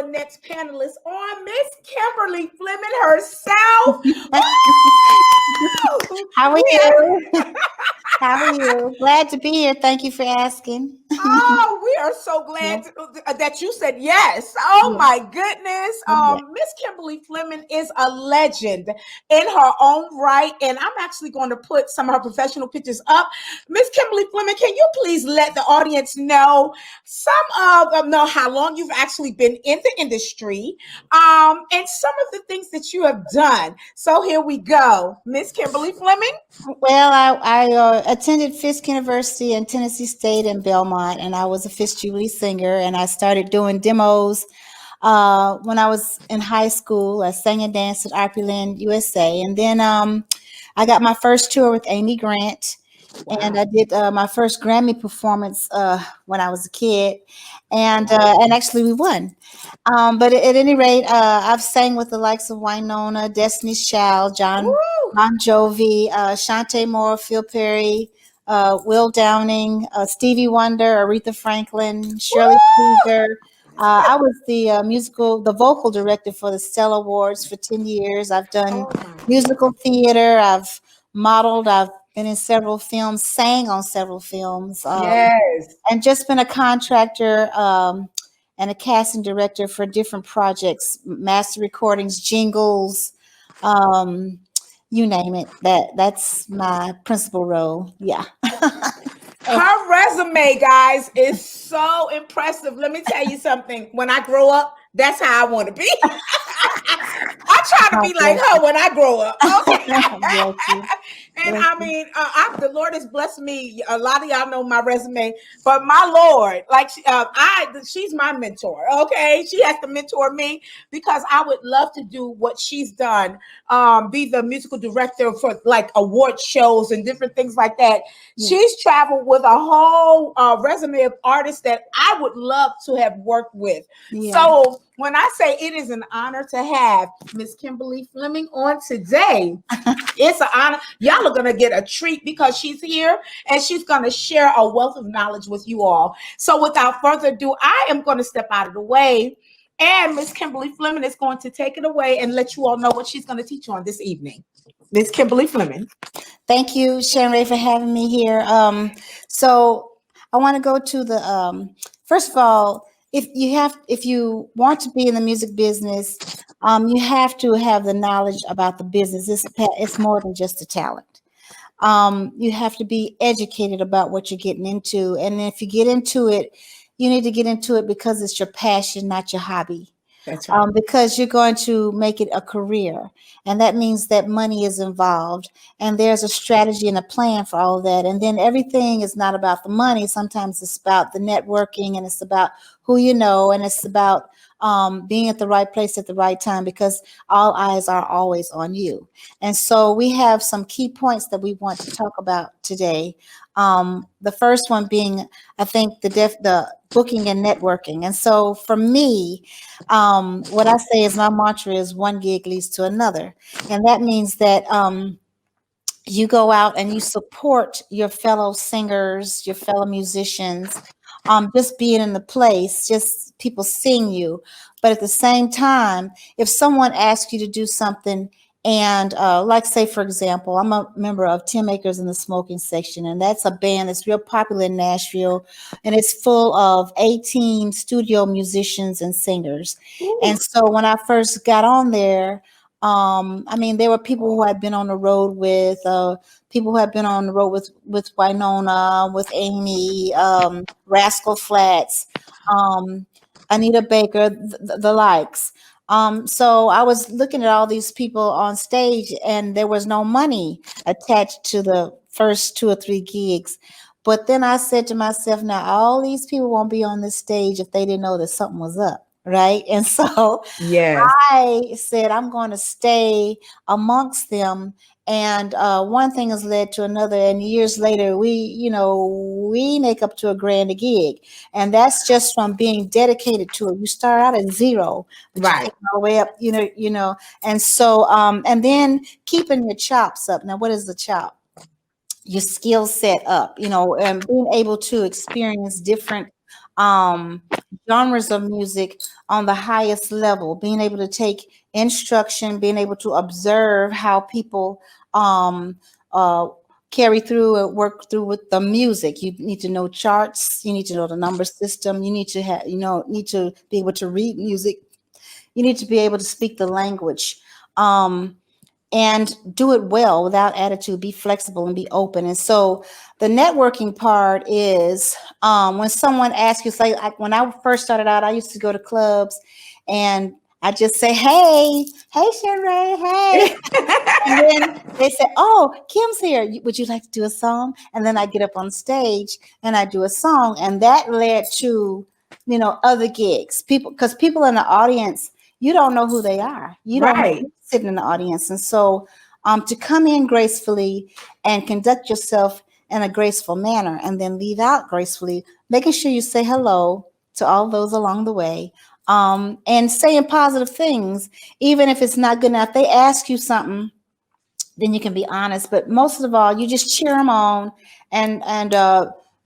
our next panelist on, Miss Kimberly Fleming herself. How are you? How are you? Glad to be here. Thank you for asking. Oh, we are so glad that you said yes. Oh my goodness. Miss Kimberly Fleming is a legend in her own right. And I'm actually going to put some of her professional pictures up. Miss Kimberly Fleming, can you please let the audience know know how long you've actually been in the industry, and some of the things that you have done. So here we go. Miss Kimberly Fleming. Well, I attended Fisk University in Tennessee State in Belmont, and I was a Fisk Jubilee singer, and I started doing demos when I was in high school. I sang and danced at Opryland, USA, and then I got my first tour with Amy Grant. Wow. And I did my first Grammy performance when I was a kid, and actually we won. But at any rate, I've sang with the likes of Wynonna, Destiny's Child, John Bon Jovi, Shantae Moore, Phil Perry, Will Downing, Stevie Wonder, Aretha Franklin, Shirley Caesar. I was the vocal director for the Stella Awards for 10 years. I've done musical theater. I've modeled. I've been in several films, sang on several films. And just been a contractor and a casting director for different projects, master recordings, jingles, you name it. That's my principal role. Yeah. Her resume, guys, is so impressive. Let me tell you something. When I grow up, that's how I want to be. I try to be like her when I grow up. Okay. And I mean, the Lord has blessed me. A lot of y'all know my resume, but my Lord, like she's my mentor. Okay, she has to mentor me because I would love to do what she's done. Be the musical director for like award shows and different things like that. Yeah. She's traveled with a whole resume of artists that I would love to have worked with. Yeah. So when I say it is an honor to have Miss Kimberly Fleming on today, it's an honor. Y'all are going to get a treat because she's here and she's going to share a wealth of knowledge with you all. So without further ado, I am going to step out of the way and Miss Kimberly Fleming is going to take it away and let you all know what she's going to teach on this evening. Miss Kimberly Fleming. Thank you, Shanrae, for having me here. So I want to go to the, first of all, if you want to be in the music business, you have to have the knowledge about the business. It's more than just a talent. You have to be educated about what you're getting into. And if you get into it, you need to get into it because it's your passion, not your hobby. That's right. Because you're going to make it a career. And that means that money is involved. And there's a strategy and a plan for all of that. And then everything is not about the money. Sometimes it's about the networking and it's about who you know. And it's about being at the right place at the right time because all eyes are always on you. And so we have some key points that we want to talk about today. The first one being, I think, the booking and networking. And so for me, what I say is my mantra is one gig leads to another. And that means that you go out and you support your fellow singers, your fellow musicians, just being in the place, just people seeing you. But at the same time, if someone asks you to do something and like say, for example, I'm a member of 10 Acres in the Smoking Section, and that's a band that's real popular in Nashville, and it's full of 18 studio musicians and singers. Ooh. And so when I first got on there, I mean, there were people who I'd been on the road with, people who had been on the road with Wynonna, with Amy, Rascal Flatts, Anita Baker, the likes. So I was looking at all these people on stage and there was no money attached to the first 2 or 3 gigs. But then I said to myself, now all these people won't be on this stage if they didn't know that something was up. Right. And so I said, I'm going to stay amongst them. And one thing has led to another. And years later, we make up to $1,000 a gig. And that's just from being dedicated to it. You start out at zero, right, you take all the way up, you know. And so and then keeping your chops up. Now, what is the chop? Your skill set up, and being able to experience different genres of music on the highest level, being able to take instruction, being able to observe how people um, uh, carry through and work through with the music. You need to know charts. You need to know the number system. You need to have, need to be able to read music. You need to be able to speak the language. And do it well without attitude, be flexible and be open. And so the networking part is when someone asks you, say, like when I first started out, I used to go to clubs and I just say, hey, Shanrae, hey. And then they say, oh, Kim's here. Would you like to do a song? And then I get up on stage and I do a song. And that led to, other gigs. Because people in the audience, you don't know who they are. You don't know who's sitting in the audience. And so to come in gracefully and conduct yourself in a graceful manner and then leave out gracefully, making sure you say hello to all those along the way, and saying positive things, even if it's not good enough. They ask you something, then you can be honest. But most of all, you just cheer them on and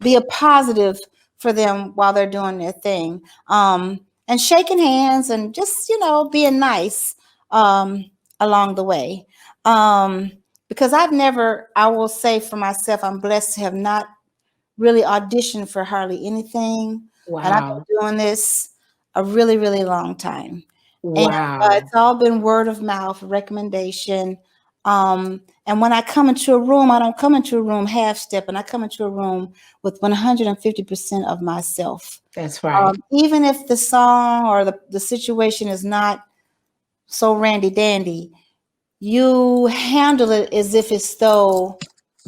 be a positive for them while they're doing their thing. And shaking hands and just, being nice along the way. Because I will say for myself, I'm blessed to have not really auditioned for hardly anything. Wow. And I've been doing this a really, really long time. Wow. And it's all been word of mouth, recommendation. And when I come into a room, I don't come into a room half step, and I come into a room with 150% of myself. That's right. Even if the song or the situation is not so randy dandy, you handle it as if it's though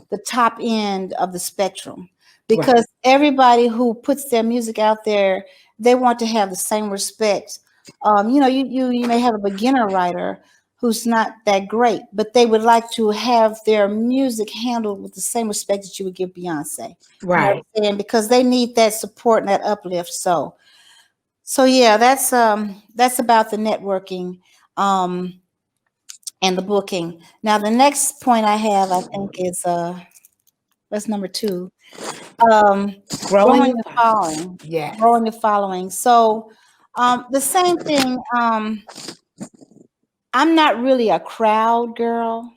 the top end of the spectrum, because everybody who puts their music out there, they want to have the same respect. You may have a beginner writer who's not that great, but they would like to have their music handled with the same respect that you would give Beyonce. Right. And because they need that support and that uplift. So yeah, that's about the networking and the booking. Now the next point I have, I think, is that's number 2. Growing the following. Yeah. Growing the following. So the same thing. I'm not really a crowd girl.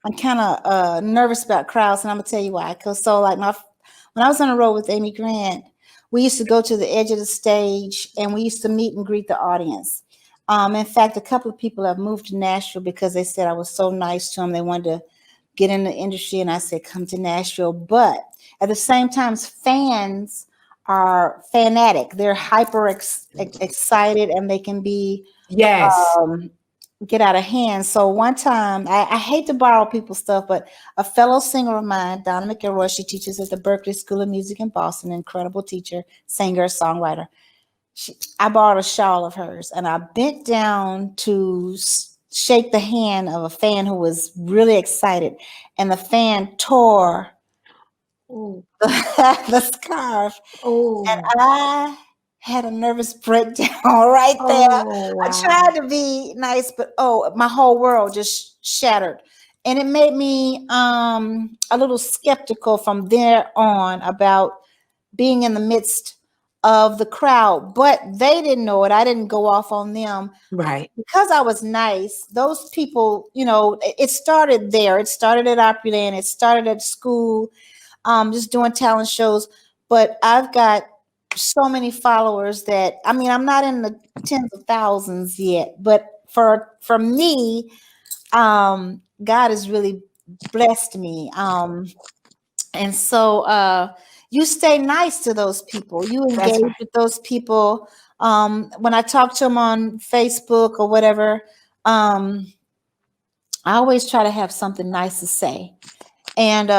I'm kind of nervous about crowds, and I'm gonna tell you why. Because when I was on the road with Amy Grant, we used to go to the edge of the stage and we used to meet and greet the audience. In fact, a couple of people have moved to Nashville because they said I was so nice to them. They wanted to get in the industry, and I said, come to Nashville. But at the same time, fans are fanatic. They're hyper excited, and they can be get out of hand. So one time, I hate to borrow people's stuff, but a fellow singer of mine, Donna McElroy, she teaches at the Berklee School of Music in Boston, incredible teacher, singer, songwriter. I borrowed a shawl of hers, and I bent down to shake the hand of a fan who was really excited, and the fan tore the scarf, and I had a nervous breakdown right there. Wow. I tried to be nice, but my whole world just shattered. And it made me a little skeptical from there on about being in the midst of the crowd. But they didn't know it. I didn't go off on them. Right. Because I was nice, those people, it started there. It started at Opryland. It started at school, just doing talent shows. But I've got so many followers that, I'm not in the tens of thousands yet, but for me, God has really blessed me. And so you stay nice to those people. You engage with those people. When I talk to them on Facebook or whatever, I always try to have something nice to say. And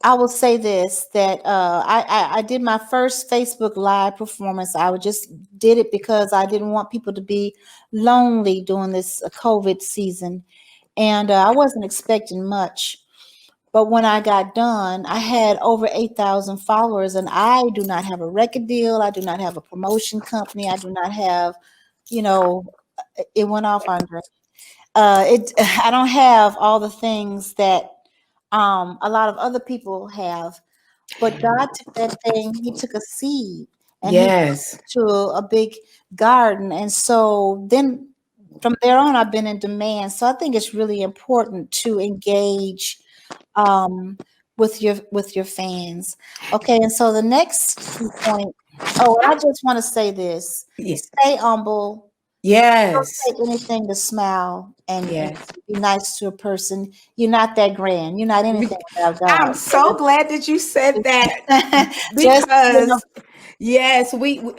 I will say this, that I did my first Facebook Live performance. I just did it because I didn't want people to be lonely during this COVID season. And I wasn't expecting much. But when I got done, I had over 8,000 followers, and I do not have a record deal. I do not have a promotion company. I do not have, it went off, Andre. I don't have all the things that a lot of other people have, but God took that thing. He took a seed, and he Yes. to a big garden. And so then from there on, I've been in demand. So I think it's really important to engage with your fans. Okay, and so the next key point. Oh, and I just want to say this: Yes. stay humble. Yes. Don't take anything to smile and Yes. be nice to a person. You're not that grand. You're not anything without I'm God. so glad that you said that Just because yes,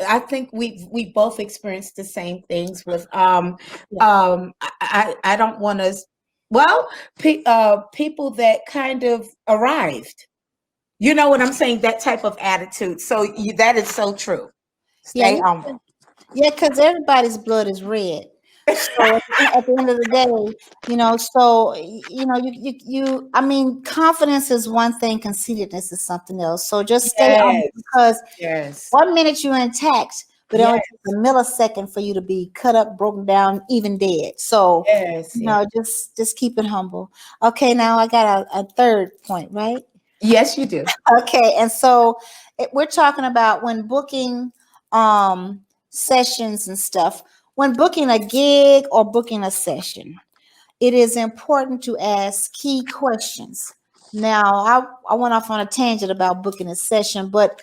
I think we both experienced the same things with I don't want to well people that kind of arrived. You know what I'm saying? That type of attitude. So that is so true. Stay humble. Yeah, because everybody's blood is red. So at the end of the day, so I mean, confidence is one thing, conceitedness is something else. So just stay humble, Yes. because Yes. 1 minute you're intact, but it only Yes. takes a millisecond for you to be cut up, broken down, even dead. So Yes. just keep it humble. Okay, now I got a third point, right? Yes, you do. Okay, and so we're talking about when booking sessions and stuff. When booking a gig or booking a session, it is important to ask key questions. Now, I went off on a tangent about booking a session, but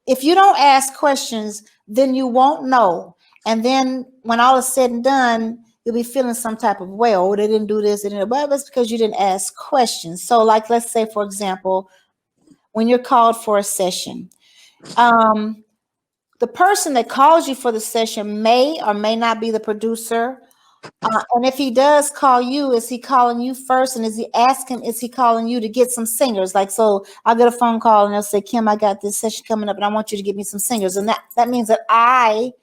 if you don't ask questions, then you won't know. And then when all is said and done, you'll be feeling some type of way. Oh, they didn't do this, they didn't. Well, that's because you didn't ask questions. So, like, let's say, for example, when you're called for a session, the person that calls you for the session may or may not be the producer. And if he does call you, is he calling you first? And is he calling you to get some singers? Like, so I'll get a phone call and they'll say, Kim, I got this session coming up and I want you to get me some singers. And that means that I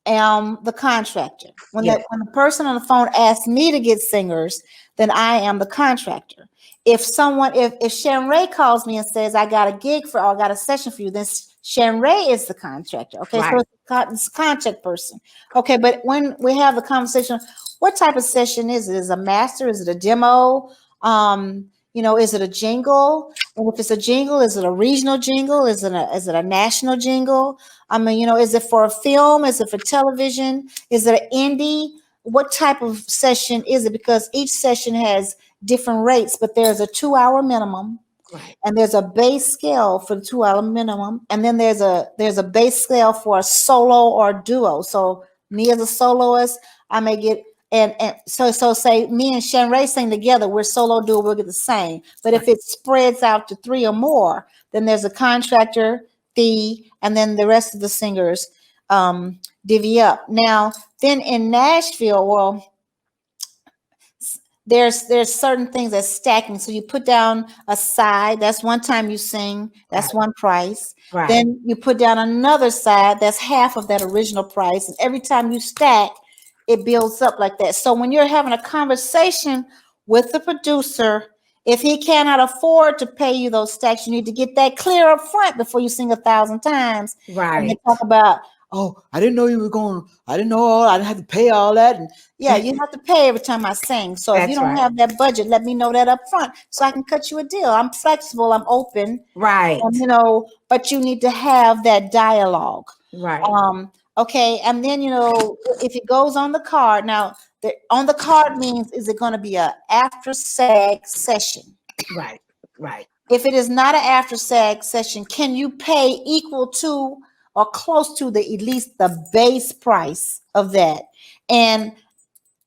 am the contractor. When the person on the phone asks me to get singers, then I am the contractor. If Shanrae calls me and says, I got a gig or I got a session for you, then Shanrae is the contractor. Okay, right. So it's a contract person. Okay, but when we have the conversation, what type of session is it? Is it a master? Is it a demo? Is it a jingle? And if it's a jingle, is it a regional jingle? Is it a national jingle? I mean, is it for a film? Is it for television? Is it an indie? What type of session is it? Because each session has different rates, but there's a 2-hour minimum. Right. And there's a base scale for the 2-hour minimum. And then there's a base scale for a solo or duo. So me as a soloist, I may get, and so say me and Shanrae sing together, we're solo duo, we'll get the same. But if it spreads out to 3 or more, then there's a contractor fee, and then the rest of the singers divvy up. Now, then in Nashville, well, there's certain things that's stacking. So you put down a side, that's one time you sing, that's one price. Right. Then you put down another side, that's half of that original price. And every time you stack, it builds up like that. So when you're having a conversation with the producer, if he cannot afford to pay you those stacks, you need to get that clear up front before you sing 1,000 times. Right. And they talk about, oh, I didn't know you were going, I didn't know, I didn't have to pay all that. And yeah, you have to pay every time I sing. So if you don't have that budget, let me know that up front so I can cut you a deal. I'm flexible, I'm open. Right. But you need to have that dialogue. Right. Okay. And then, if it goes on the card, now on the card means, is it going to be a after SAG session? Right. Right. If it is not an after SAG session, can you pay equal to or close to at least the base price of that? And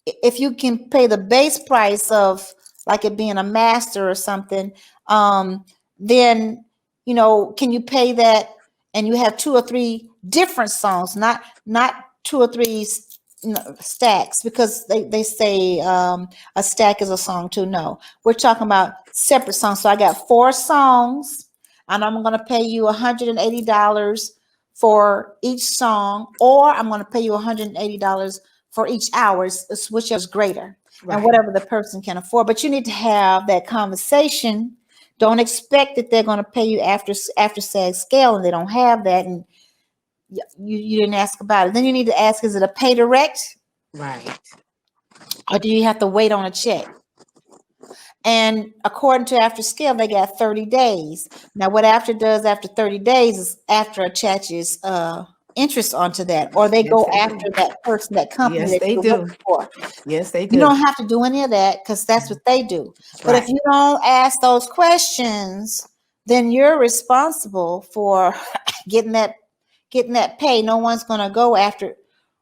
if you can pay the base price of like it being a master or something, then, can you pay that and you have 2 or 3 different songs, not 2 or 3 stacks, because they say a stack is a song too. No, we're talking about separate songs. So I got 4 songs and I'm going to pay you $180 for each song, or I'm going to pay you $180 for each hour, whichever is greater. Right. And whatever the person can afford. But you need to have that conversation. Don't expect that they're going to pay you after SAG scale, and they don't have that, and you didn't ask about it. Then you need to ask, is it a pay direct? Right. Or do you have to wait on a check? And according to After Scale, they got 30 days. Now, what After does after 30 days is After attaches interest onto that, or they go after that person, that company that you're working for. Yes, they do. You don't have to do any of that because that's what they do. But if you don't ask those questions, then you're responsible for getting that pay. No one's going to go after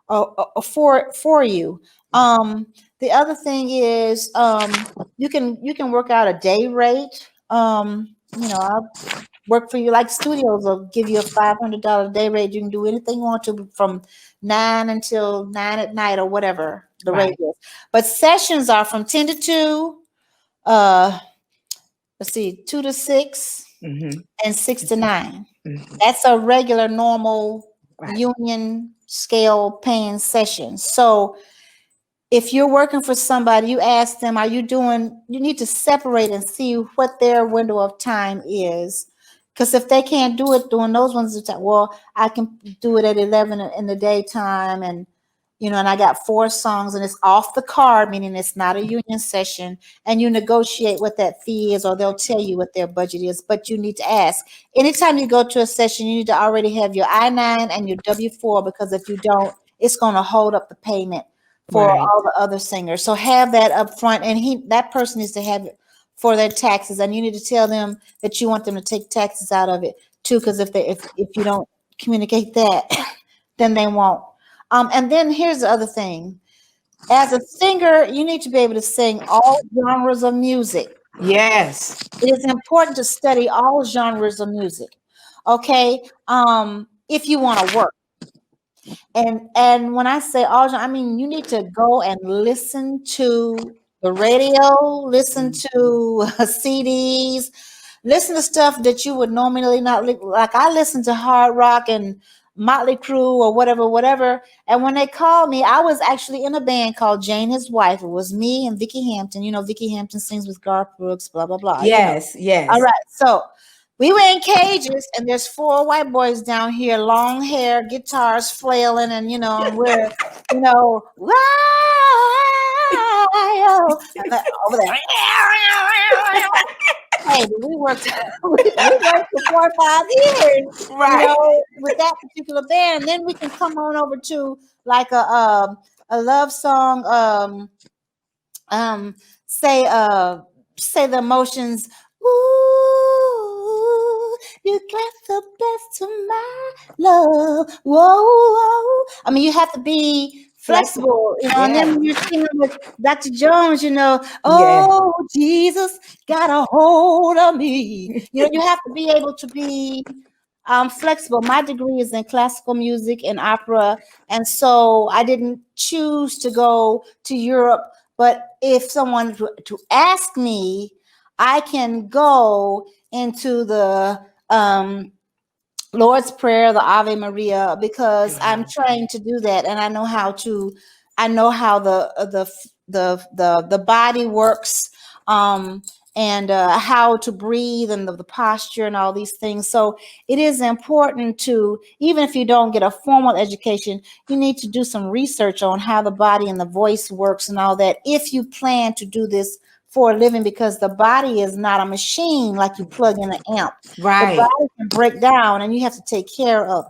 for you. The other thing is you can work out a day rate. I'll work for you, like studios will give you a $500 day rate. You can do anything you want to from 9 until 9 at night or whatever the rate is. But sessions are from 10 to 2, 2 to 6, and 6 to 9. That's a regular, normal union scale paying session. So if you're working for somebody, you ask them, you need to separate and see what their window of time is. Because if they can't do it during those ones, well, I can do it at 11 in the daytime, and I got 4 songs, and it's off the card, meaning it's not a union session, and you negotiate what that fee is, or they'll tell you what their budget is, but you need to ask. Anytime you go to a session, you need to already have your I-9 and your W-4, because if you don't, it's going to hold up the payment for all the other singers. So have that up front, and that person needs to have it for their taxes, and you need to tell them that you want them to take taxes out of it too, because if you don't communicate that, then they won't. And then here's the other thing. As a singer, you need to be able to sing all genres of music. Yes. It is important to study all genres of music. Okay. If you want to work. And when I say all genres, I mean you need to go and listen to the radio, listen to CDs, listen to stuff that you would normally not like. I listen to hard rock and Motley Crue or whatever. And when they called me, I was actually in a band called Jane His Wife. It was me and Vicki Hampton. Vicki Hampton sings with Garth Brooks, blah, blah, blah. Yes, yes. All right. So we were in cages, and there's 4 white boys down here, long hair, guitars flailing, and, and we're, wow. Over there. Hey, we worked for 4 or 5 years, with that particular band. Then we can come on over to like a love song. Say the emotions. Ooh, you got the best of my love. Whoa. I mean, you have to be flexible, and then when you're singing with Dr. Jones, oh, Jesus got a hold of me. You have to be able to be flexible. My degree is in classical music and opera, and so I didn't choose to go to Europe. But if someone to ask me, I can go into the Lord's Prayer, the Ave Maria, because I'm trained to do that, and I know how the body works, and how to breathe, and the posture and all these things. So it is important to, even if you don't get a formal education, you need to do some research on how the body and the voice works and all that, if you plan to do this for a living, because the body is not a machine like you plug in an amp. Right. The body can break down, and you have to take care of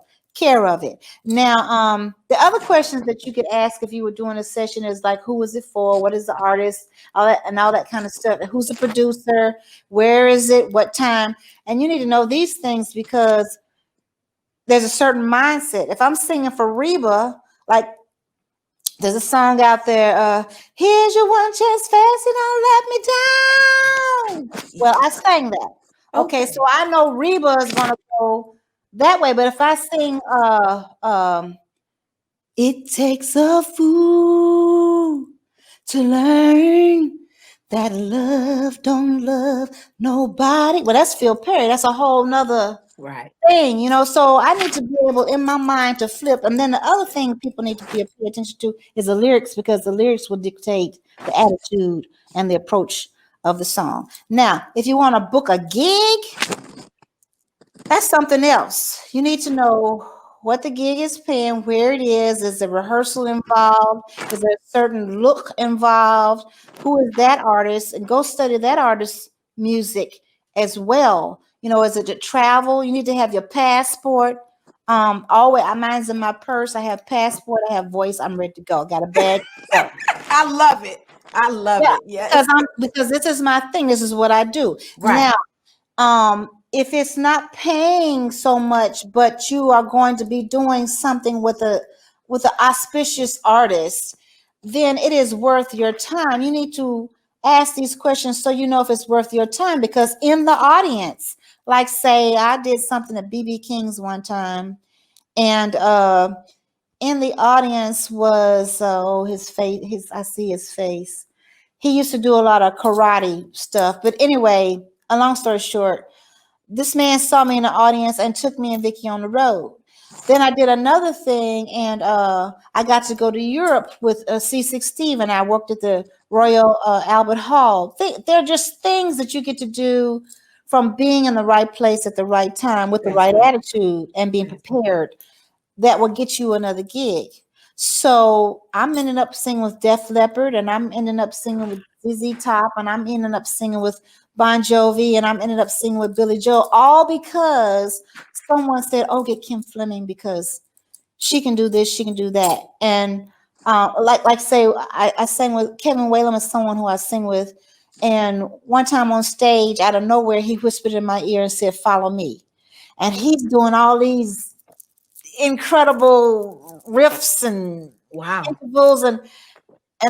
it. Now, the other questions that you could ask if you were doing a session is like, who is it for? What is the artist? All that kind of stuff. Who's the producer? Where is it? What time? And you need to know these things, because there's a certain mindset. If I'm singing for Reba, like, there's a song out there, here's your one chance fast and don't let me down. Well, I sang that. Okay, so I know Reba is going to go that way. But if I sing, it takes a fool to learn that love don't love nobody. Well, that's Phil Perry. That's a whole nother thing, so I need to be able in my mind to flip. And then the other thing people need to pay attention to is the lyrics, because the lyrics will dictate the attitude and the approach of the song. Now, if you want to book a gig, that's something else. You need to know what the gig is paying, where it is a rehearsal involved, is there a certain look involved, who is that artist, and go study that artist's music as well. You know, is it to travel? You need to have your passport. Always, mine's in my purse. I have passport, I have voice, I'm ready to go. Got a bag. So, I love it. I love yeah, it. Yes. because this is my thing. This is what I do. Right. Now, if it's not paying so much, but you are going to be doing something with an auspicious artist, then it is worth your time. You need to ask these questions so you know if it's worth your time, because in the audience, like say I did something at BB King's one time, and in the audience was his face. I see his face. He used to do a lot of karate stuff. But anyway, a long story short, this man saw me in the audience and took me and Vicky on the road. Then I did another thing, and I got to go to Europe with C6 Steve, and I worked at the Royal Albert Hall. They're just things that you get to do from being in the right place at the right time with the right attitude and being prepared, that will get you another gig. So I'm ending up singing with Def Leppard, and I'm ending up singing with ZZ Top, and I'm ending up singing with Bon Jovi, and I'm ending up singing with Billy Joel, all because someone said, "Oh, get Kim Fleming because she can do this, she can do that." And like say, I sang with Kevin Whalen, is someone who I sing with, and one time on stage, out of nowhere, he whispered in my ear and said, "Follow me," and he's doing all these incredible riffs and intervals, and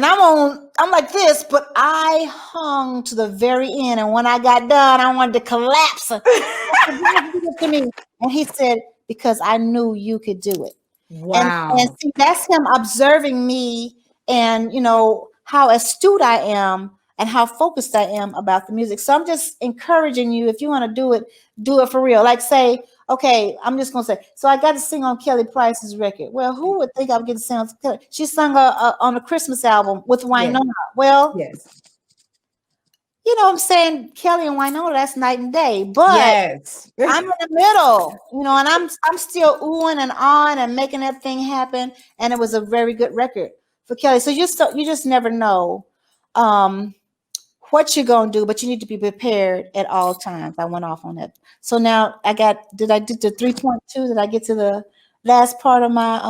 I'm like this, but I hung to the very end, and when I got done, I wanted to collapse. To me, and he said, "Because I knew you could do it." Wow. And see, that's him observing me, and you know how astute I am and how focused I am about the music. So I'm just encouraging you, if you want to do it for real. Like say, okay, I'm just gonna say, so I got to sing on Kelly Price's record. Well, who would think I would get to sing on Kelly? She sung on a Christmas album with Winona. Yes. Well, Yes. you know what I'm saying? Kelly and Winona, that's night and day. But Yes. I'm in the middle, you know, and I'm still oohing and on and making that thing happen. And it was a very good record for Kelly. So you just never know what you're gonna do, but you need to be prepared at all times. I went off on that. So now did I do the 3.2? Did I get to the last part of my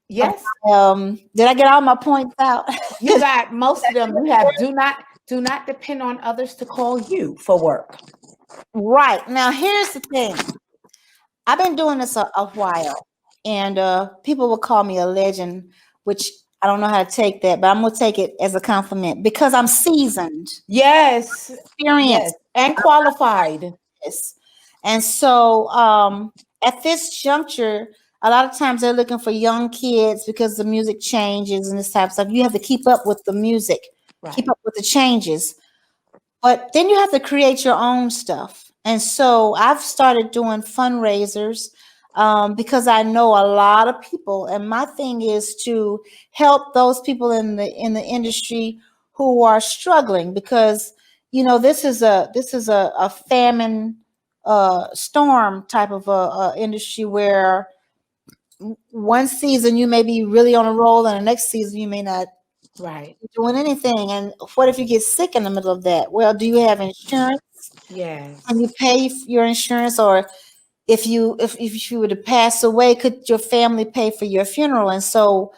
Yes. did I get all my points out? You got most of them. You have do not depend on others to call you for work. Right. Now here's the thing. I've been doing this a while, and people will call me a legend, which I don't know how to take that, but I'm gonna take it as a compliment because I'm seasoned. Yes. Experienced. Yes. And qualified. Yes. And so at this juncture, a lot of times they're looking for young kids because the music changes and this type of stuff. You have to keep up with the music, keep up with the changes. But then you have to create your own stuff. And so I've started doing fundraisers because I know a lot of people, and my thing is to help those people in the industry who are struggling, because you know this is a famine storm type of industry where one season you may be really on a roll, and the next season you may not be doing anything. And what if you get sick in the middle of that? Well, do you have insurance? Yes. Can you pay your insurance? Or if you were to pass away, could your family pay for your funeral? And so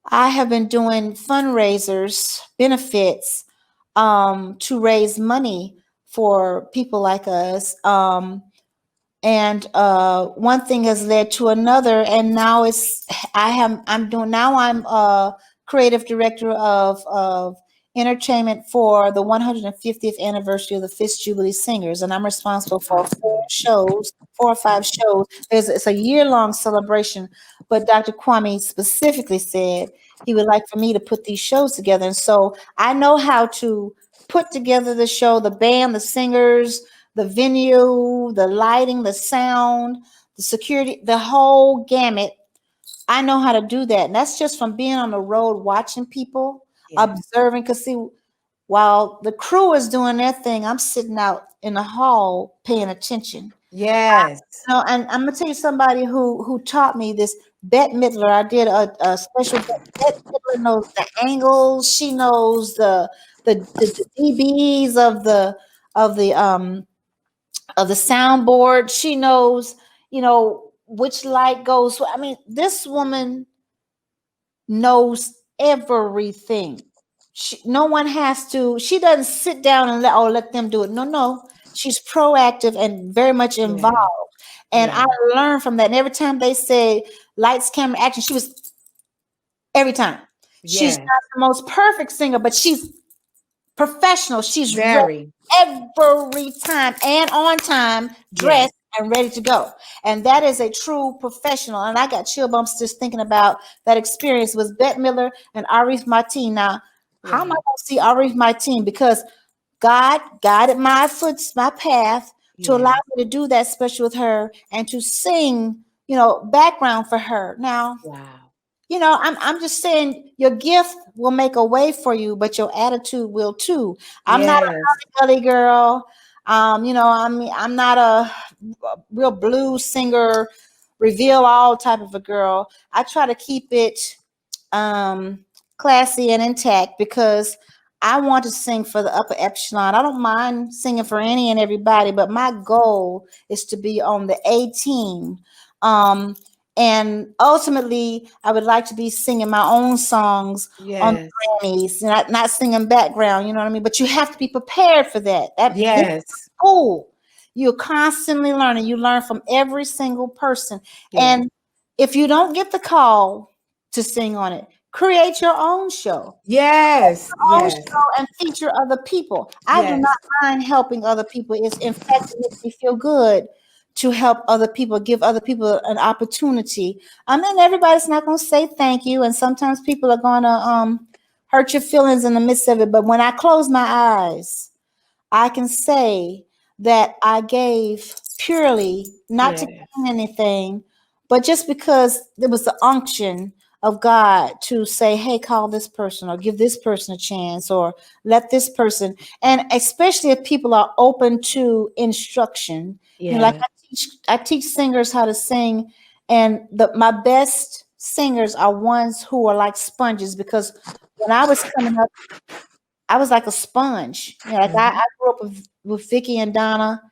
I have been doing fundraisers, benefits, to raise money for people like us. And one thing has led to another, and now I'm creative director of entertainment for the 150th anniversary of the Fifth Jubilee Singers, and I'm responsible for 4 or 5 shows. It's a year-long celebration, but Dr. Kwame specifically said he would like for me to put these shows together, and so I know how to put together the show, the band, the singers, the venue, the lighting, the sound, the security, the whole gamut. I know how to do that. And that's just from being on the road, watching people, observing. Because see, while the crew is doing their thing, I'm sitting out in the hall paying attention. Yes. No, and I'm gonna tell you somebody who taught me this. Bette Midler. I did a special. Bette Midler knows the angles. She knows the dBs of the of the soundboard. She knows, which light goes. I mean, this woman knows everything. No one has to. She doesn't sit down and let them do it. No, no. She's proactive and very much involved. Yeah. And Yeah. I learned from that. And every time they say lights, camera, action, she was every time. She's Yeah. not the most perfect singer, but she's professional. She's ready Very. every time and on time, dressed and ready to go. And that is a true professional. And I got chill bumps just thinking about that experience with Bette Midler and Arif Martin. Now, how am I going to see Arif Martin? Because God guided my path to allow me to do that special with her and to sing, background for her. Now, Wow. I'm just saying your gift will make a way for you, but your attitude will too. I'm not a gully girl. I'm not a real blues singer, reveal all type of a girl. I try to keep it classy and intact because I want to sing for the upper echelon. I don't mind singing for any and everybody, but my goal is to be on the A team. And ultimately, I would like to be singing my own songs on the Grammys, not singing background, you know what I mean? But you have to be prepared for that. This is cool. You're constantly learning. You learn from every single person. And if you don't get the call to sing on it, create your own show. Yes. Own show and feature other people. I do not mind helping other people. In fact, it makes me feel good to help other people, give other people an opportunity. I mean, everybody's not going to say thank you, and sometimes people are going to hurt your feelings in the midst of it. But when I close my eyes, I can say that I gave purely, not to gain anything, but just because there was the unction of God to say, hey, call this person or give this person a chance or let this person, and especially if people are open to instruction. Like I teach singers how to sing, and my best singers are ones who are like sponges, because when I was coming up, I was like a sponge. Like I grew up with Vicky and Donna,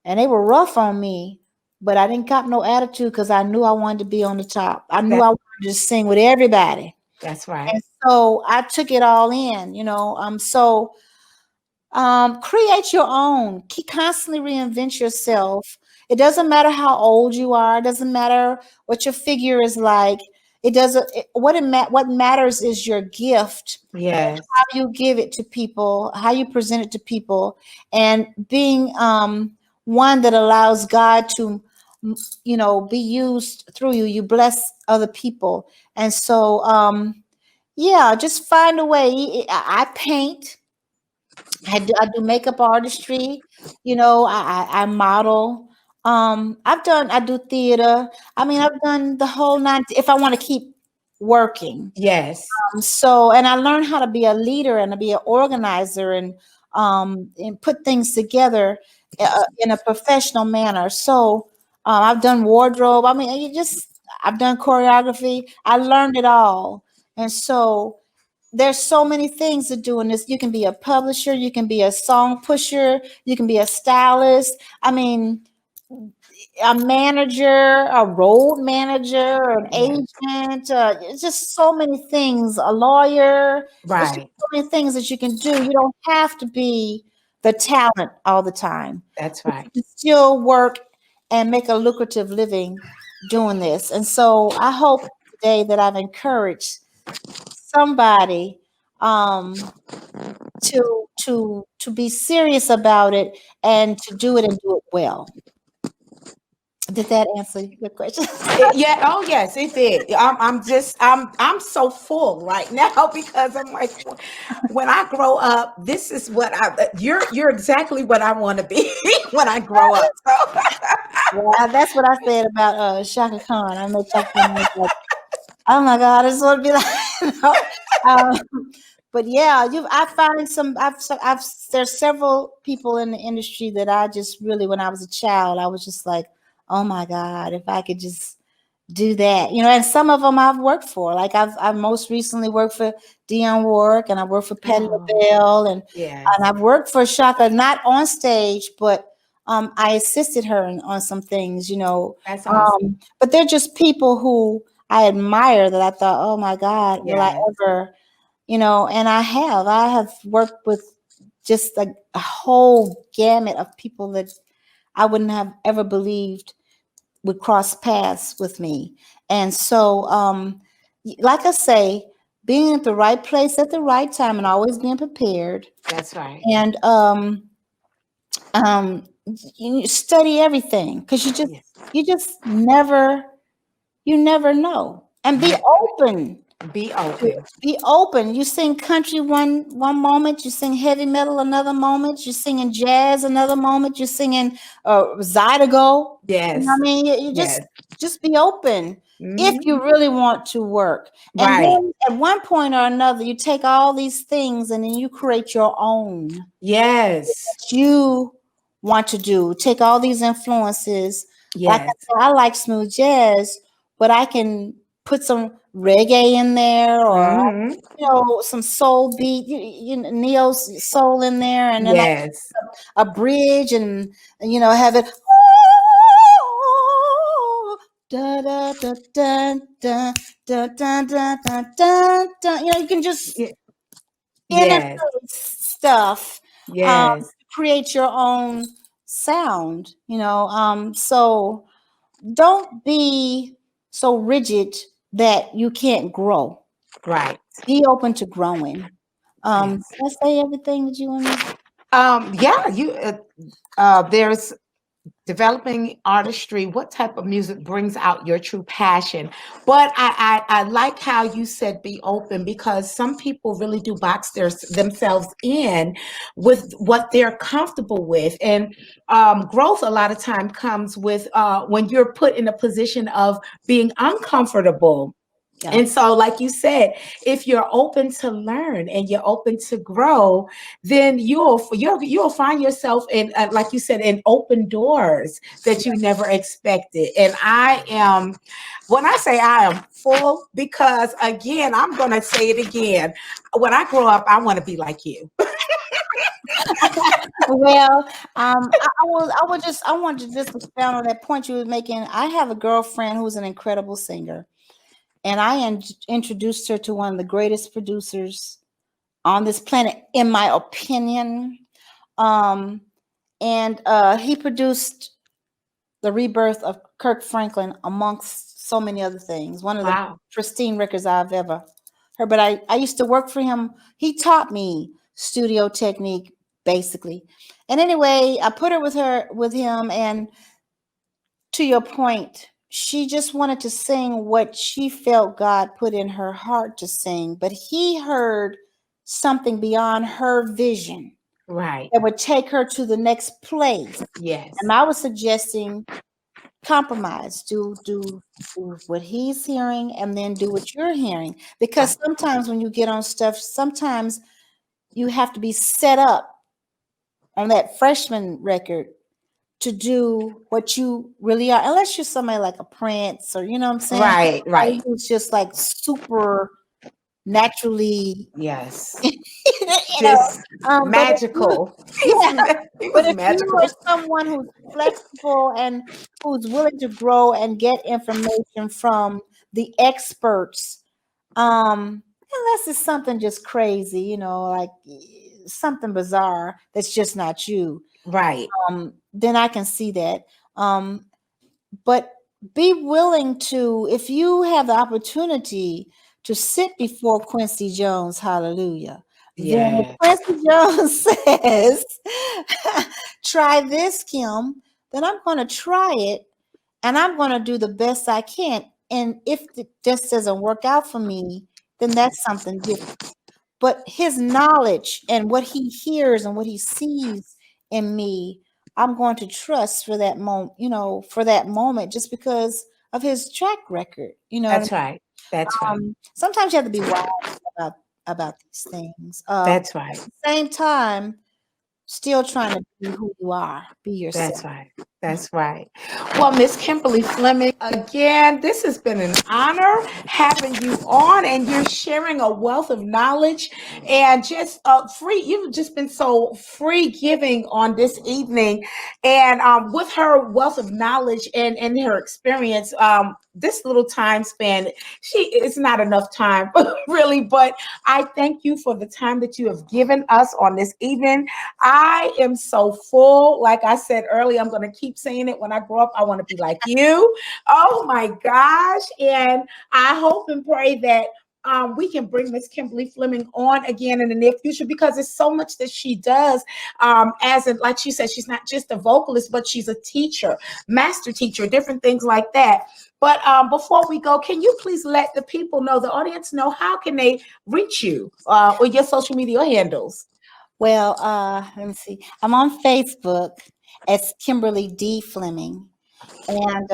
and they were rough on me, but I didn't got no attitude because I knew I wanted to be on the top. I knew I wanted to sing with everybody. That's right. And so I took it all in, create your own. Constantly reinvent yourself. It doesn't matter how old you are. It doesn't matter what your figure is like. It doesn't. What matters is your gift. Yes. How you give it to people, how you present it to people, and being one that allows God to, be used through you. You bless other people, and so just find a way. I paint. I do makeup artistry. I model. I do theater. I mean, I've done the whole nine. If I want to keep working, yes. And I learned how to be a leader and to be an organizer and put things together in a professional manner. So I've done wardrobe. I mean, I've done choreography. I learned it all, and so there's so many things to do in this. You can be a publisher, you can be a song pusher, you can be a stylist. I mean, a manager, a road manager, an agent. It's just so many things. A lawyer. There's just so many things that you can do. You don't have to be the talent all the time. That's right. You can still work and make a lucrative living doing this. And so I hope today that I've encouraged somebody to be serious about it and to do it and do it well. Did that answer your question? Yeah. Oh, yes, it did. I'm so full right now because I'm like, when I grow up, this is what you're exactly what I want to be when I grow up. So. Yeah, that's what I said about Shaka Khan. I know Shaka Khan was like, oh my God, I just want to be like, but yeah, I find there's several people in the industry that I just really, when I was a child, I was just like, oh my God, if I could just do that, and some of them I've worked for. Like I've most recently worked for Dionne Warwick, and I worked for Patti LaBelle, and Yes. I've worked for Shaka, not on stage, but I assisted her on some things, That's awesome. but they're just people who I admire, that I thought, oh my God, will I ever, and I have worked with just a whole gamut of people that I wouldn't have ever believed would cross paths with me. And so, like I say, being at the right place at the right time and always being prepared. That's right. And you study everything, because you just never know. And be open. Be open. Be open. You sing country one moment, you sing heavy metal another moment, you're singing jazz another moment, you're singing Zydeco. Yes. You know what I mean? You just be open if you really want to work. Right. And then at one point or another, you take all these things and then you create your own. Yes. What you want to do. Take all these influences. Yes. Like I like smooth jazz, but I can put some reggae in there, or some soul beat, neo soul in there, and then a bridge, and have it da da da da da da da da da da da. You can just interface stuff. Create your own sound. So don't be so rigid that you can't grow. Right. Be open to growing. Did I say everything that you want to? There's developing artistry. What type of music brings out your true passion? But I like how you said be open, because some people really do box themselves in with what they're comfortable with. And growth a lot of time comes with when you're put in a position of being uncomfortable. Yeah. And so, like you said, if you're open to learn and you're open to grow, then you'll find yourself in, like you said, in open doors that you never expected. And when I say I am full, because again, I'm going to say it again. When I grow up, I want to be like you. Well, I wanted to just expound on that point you were making. I have a girlfriend who's an incredible singer. And I introduced her to one of the greatest producers on this planet, in my opinion. And he produced the rebirth of Kirk Franklin, amongst so many other things. One of the pristine records I've ever heard. But I used to work for him. He taught me studio technique, basically. And anyway, I put her with him. And to your point, she just wanted to sing what she felt God put in her heart to sing, but he heard something beyond her vision, right, that would take her to the next place. Yes. And I was suggesting compromise. Do what he's hearing, and then do what you're hearing. Because sometimes when you get on stuff, sometimes you have to be set up on that freshman record to do what you really are, unless you're somebody like a Prince, or you know what I'm saying? Right. Who's just like super naturally, yes, just magical. But if you are someone who's flexible and who's willing to grow and get information from the experts, unless it's something just crazy, like something bizarre that's just not you. Right. Then I can see that. But be willing to, if you have the opportunity to sit before Quincy Jones, hallelujah. Yeah. Then if Quincy Jones says, try this, Kim, then I'm going to try it, and I'm going to do the best I can. And if it just doesn't work out for me, then that's something different. But his knowledge and what he hears and what he sees in me, I'm going to trust for that moment, just because of his track record. That's right. That's right. Sometimes you have to be wise about these things. That's right. At the same time, still trying to be who you are, be yourself. That's right. That's right. Well, Miss Kimberly Fleming, again, this has been an honor having you on, and you're sharing a wealth of knowledge and just free. You've just been so free giving on this evening, and with her wealth of knowledge and her experience, this little time span, it's not enough time, really. But I thank you for the time that you have given us on this evening. I am so full. Like I said earlier, I'm going to keep saying it. When I grow up, I want to be like you. Oh my gosh. And I hope and pray that we can bring Miss Kimberly Fleming on again in the near future, because there's so much that she does. Like she said, she's not just a vocalist, but she's a teacher, master teacher, different things like that. But before we go, can you please let the people know, the audience know, how can they reach you or your social media handles? Well, let me see. I'm on Facebook as Kimberly D. Fleming. And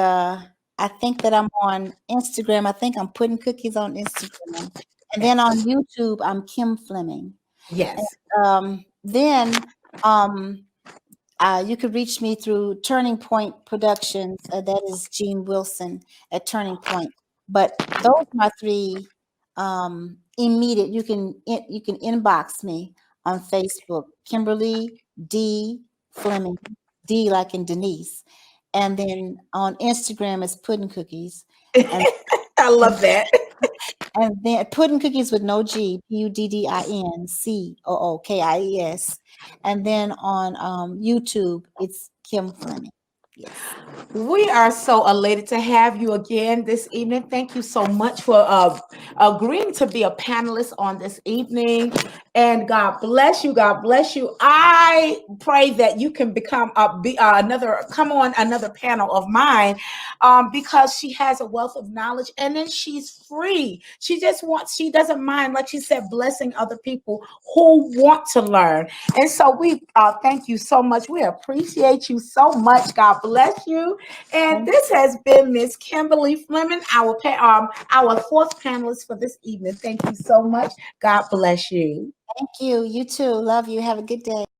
I think that I'm on Instagram. I think I'm putting cookies on Instagram. And then on YouTube, I'm Kim Fleming. Yes. And, you could reach me through Turning Point Productions. That is Gene Wilson at Turning Point. But those are my three immediate. You can inbox me on Facebook, Kimberly D. Fleming, D like in Denise. And then on Instagram is Pudding Cookies. And, I love that. And then Pudding Cookies with no G, PUDDINCOOKIES. And then on YouTube, it's Kim Fleming. Yes. We are so elated to have you again this evening. Thank you so much for agreeing to be a panelist on this evening. And God bless you. God bless you. I pray that you can become another panel of mine, because she has a wealth of knowledge, and then she's free. She doesn't mind, like she said, blessing other people who want to learn. And so we thank you so much. We appreciate you so much. God bless you. And this has been Miss Kimberly Fleming, our fourth panelist for this evening. Thank you so much. God bless you. Thank you. You too. Love you. Have a good day.